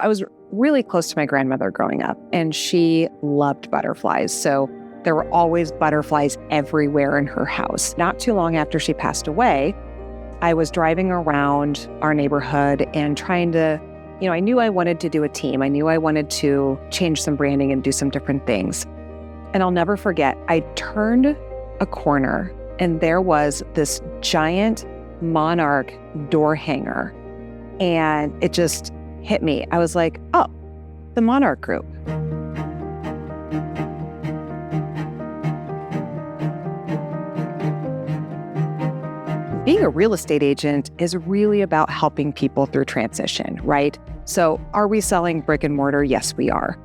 I was really close to my grandmother growing up, and she loved butterflies. So there were always butterflies everywhere in her house. Not too long after she passed away, I was driving around our neighborhood and trying to, I knew I wanted to do a team. I knew I wanted to change some branding and do some different things. And I'll never forget, I turned a corner and there was this giant monarch door hanger. And it just hit me. I was like, oh, the Monarch Group. Being a real estate agent is really about helping people through transition, right? So are we selling brick and mortar? Yes, we are.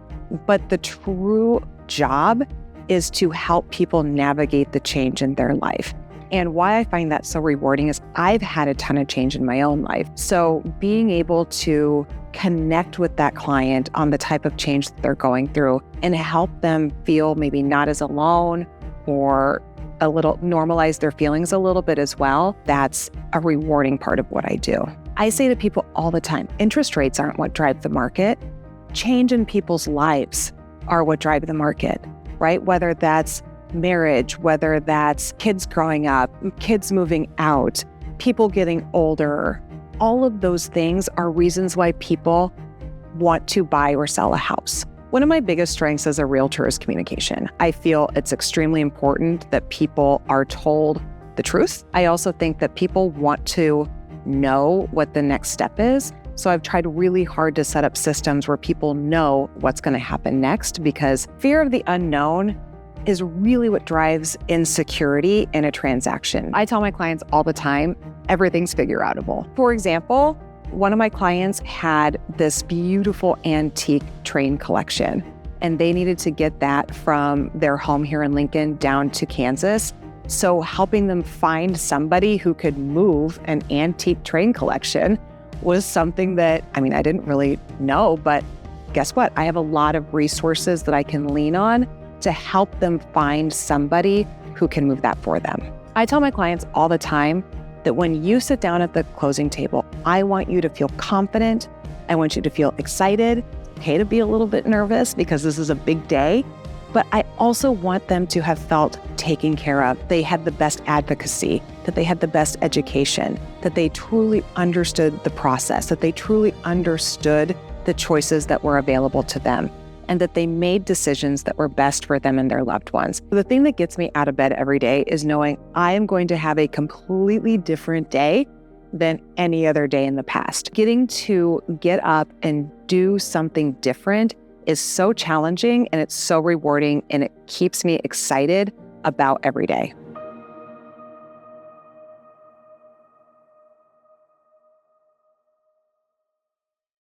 But the true job is to help people navigate the change in their life. And why I find that so rewarding is I've had a ton of change in my own life. So being able to connect with that client on the type of change that they're going through and help them feel maybe not as alone or a little normalize their feelings a little bit as well, that's a rewarding part of what I do. I say to people all the time, interest rates aren't what drive the market. Change in people's lives are what drive the market, right? Whether that's marriage, whether that's kids growing up, kids moving out, people getting older, all of those things are reasons why people want to buy or sell a house. One of my biggest strengths as a realtor is communication. I feel it's extremely important that people are told the truth. I also think that people want to know what the next step is. So I've tried really hard to set up systems where people know what's going to happen next, because fear of the unknown is really what drives insecurity in a transaction. I tell my clients all the time, everything's figure-outable. For example, one of my clients had this beautiful antique train collection, and they needed to get that from their home here in Lincoln down to Kansas. So helping them find somebody who could move an antique train collection was something that, I didn't really know, but guess what? I have a lot of resources that I can lean on to help them find somebody who can move that for them. I tell my clients all the time that when you sit down at the closing table, I want you to feel confident. I want you to feel excited, okay, to be a little bit nervous because this is a big day, but I also want them to have felt taken care of. They had the best advocacy, that they had the best education, that they truly understood the process, that they truly understood the choices that were available to them, and that they made decisions that were best for them and their loved ones. The thing that gets me out of bed every day is knowing I am going to have a completely different day than any other day in the past. Getting to get up and do something different is so challenging, and it's so rewarding, and it keeps me excited about every day.